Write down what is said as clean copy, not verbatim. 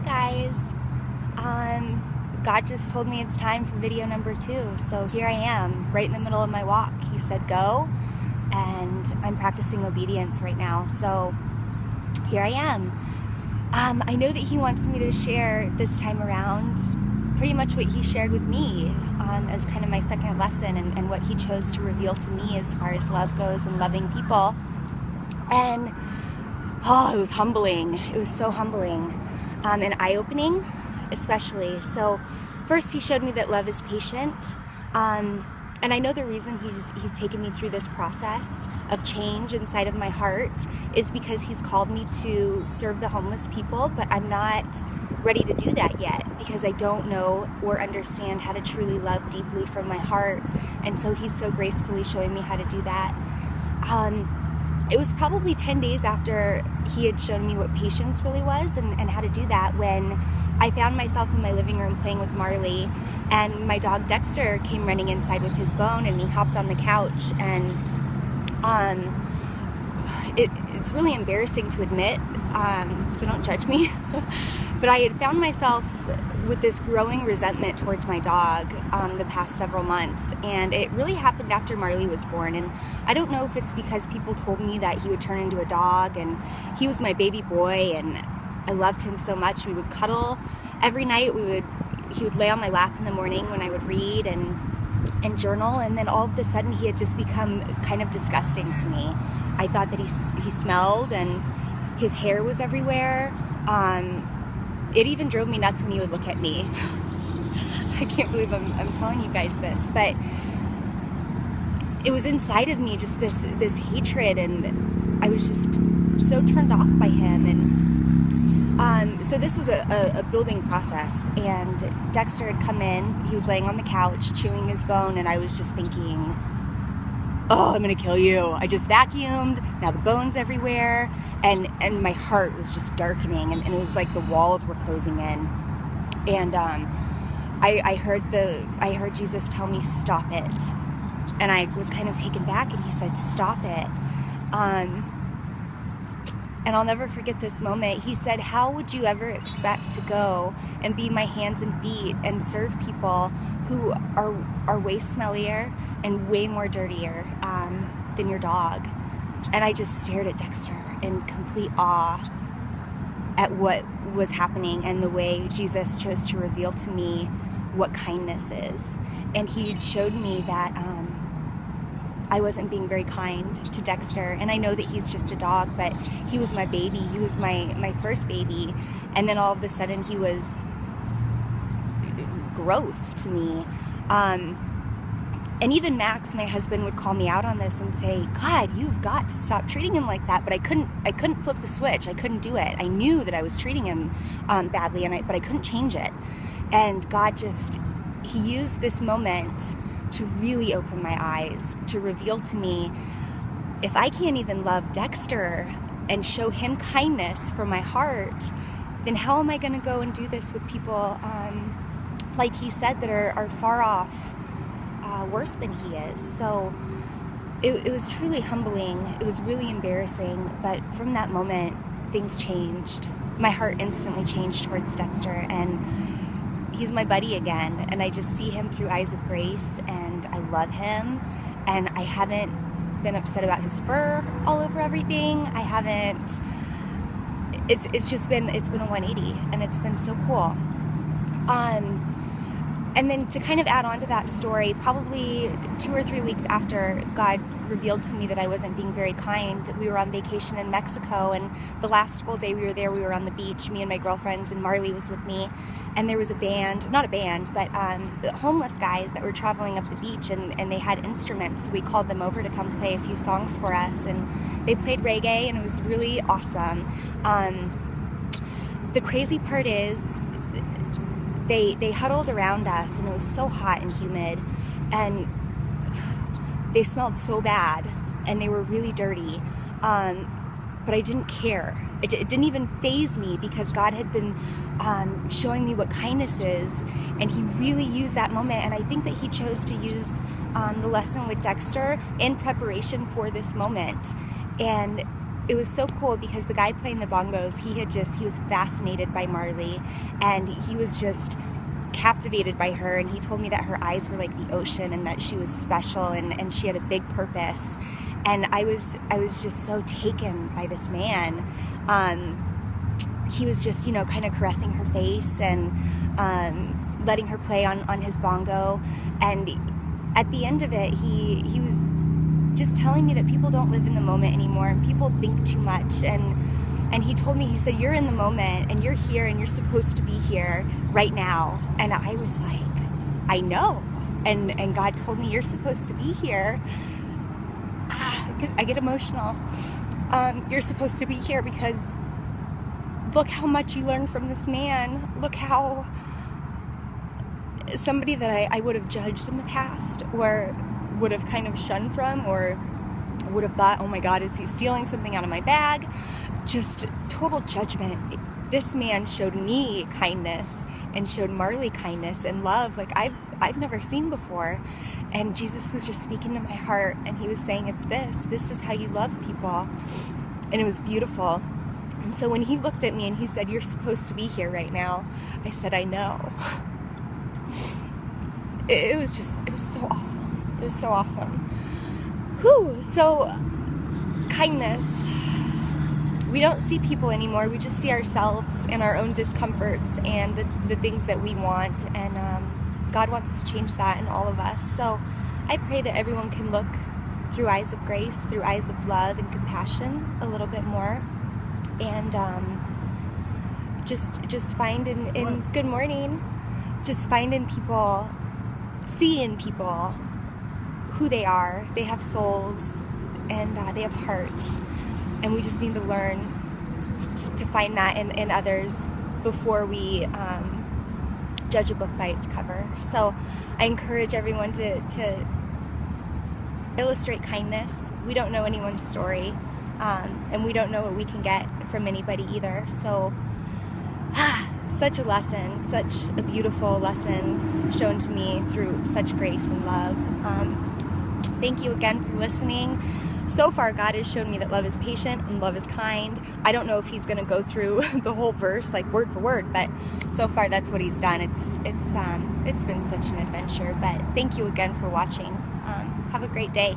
guys. God just told me it's time for video number 2, so here I am, right in the middle of my walk. He said go, and I'm practicing obedience right now, so here I am. I know that he wants me to share this time around pretty much what he shared with me as kind of my second lesson, and what he chose to reveal to me as far as love goes and loving people. And it was humbling. It was so humbling and eye-opening, especially. So first he showed me that love is patient, and I know the reason he's taken me through this process of change inside of my heart is because he's called me to serve the homeless people, but I'm not ready to do that yet because I don't know or understand how to truly love deeply from my heart. And so he's so gracefully showing me how to do that. It was probably 10 days after he had shown me what patience really was and how to do that when I found myself in my living room playing with Marley, and my dog Dexter came running inside with his bone, and he hopped on the couch, and it's really embarrassing to admit, so don't judge me, but I had found myself with this growing resentment towards my dog the past several months, and it really happened after Marley was born. And I don't know if it's because people told me that he would turn into a dog, and he was my baby boy, and I loved him so much. We would cuddle every night. He would lay on my lap in the morning when I would read and journal, and then all of a sudden he had just become kind of disgusting to me. I thought that he smelled, and his hair was everywhere. It even drove me nuts when he would look at me. I can't believe I'm telling you guys this, but it was inside of me, just this hatred, and I was just so turned off by him. And so this was a building process, and Dexter had come in. He was laying on the couch chewing his bone, and I was just thinking, oh, I'm gonna kill you. I just vacuumed, now the bone's everywhere, and my heart was just darkening, and it was like the walls were closing in. And I heard Jesus tell me, stop it. And I was kind of taken back, and he said, stop it. And I'll never forget this moment. He said, how would you ever expect to go and be my hands and feet and serve people who are way smellier and way more dirtier than your dog? And I just stared at Dexter in complete awe at what was happening and the way Jesus chose to reveal to me what kindness is. And he showed me that I wasn't being very kind to Dexter, and I know that he's just a dog, but he was my baby. He was my first baby, and then all of a sudden he was gross to me. And even Max, my husband, would call me out on this and say, God, you've got to stop treating him like that. But I couldn't flip the switch. I couldn't do it. I knew that I was treating him badly, but I couldn't change it. And God he used this moment to really open my eyes, to reveal to me, if I can't even love Dexter and show him kindness from my heart, then how am I going to go and do this with people, like he said, that are far off, worse than he is? So it was truly humbling. It was really embarrassing, but from that moment, things changed. My heart instantly changed towards Dexter, and he's my buddy again, and I just see him through eyes of grace, and I love him, and I haven't been upset about his fur all over everything. I haven't, it's been a 180, and it's been so cool. And then to kind of add on to that story, probably 2 or 3 weeks after God revealed to me that I wasn't being very kind, we were on vacation in Mexico, and the last full day we were there, we were on the beach, me and my girlfriends, and Marley was with me, and there was a band, not a band, but homeless guys that were traveling up the beach, and they had instruments. We called them over to come play a few songs for us, and they played reggae, and it was really awesome. The crazy part is, they huddled around us, and it was so hot and humid, and they smelled so bad, and they were really dirty, but I didn't care. It didn't even faze me, because God had been showing me what kindness is, and he really used that moment, and I think that he chose to use the lesson with Dexter in preparation for this moment. And it was so cool because the guy playing the bongos, he was fascinated by Marley, and he was just captivated by her, and he told me that her eyes were like the ocean and that she was special and she had a big purpose. And I was just so taken by this man. He was just, kind of caressing her face and letting her play on his bongo. And at the end of it, he was just telling me that people don't live in the moment anymore and people think too much. And he told me, he said, you're in the moment and you're here and you're supposed to be here right now. And I was like, I know. And God told me, you're supposed to be here. I get emotional. You're supposed to be here because look how much you learned from this man. Look how somebody that I would have judged in the past or would have kind of shunned from, or would have thought, oh my God, is he stealing something out of my bag? Just total judgment. This man showed me kindness and showed Marley kindness and love like I've never seen before. And Jesus was just speaking to my heart, and he was saying, it's this is how you love people. And it was beautiful. And so when he looked at me and he said, you're supposed to be here right now, I said, I know. It was so awesome. It was so awesome. Whew. So, kindness. We don't see people anymore. We just see ourselves and our own discomforts and the things that we want. And God wants to change that in all of us. So I pray that everyone can look through eyes of grace, through eyes of love and compassion a little bit more. And just find in good morning, just find in people, see in people who they are. They have souls and they have hearts, and we just need to learn to find that in others before we judge a book by its cover. So I encourage everyone to illustrate kindness. We don't know anyone's story, and we don't know what we can get from anybody either. So such a lesson, such a beautiful lesson shown to me through such grace and love. Thank you again for listening. So far, God has shown me that love is patient and love is kind. I don't know if he's going to go through the whole verse like word for word, but so far that's what he's done. It's been such an adventure. But thank you again for watching. Have a great day.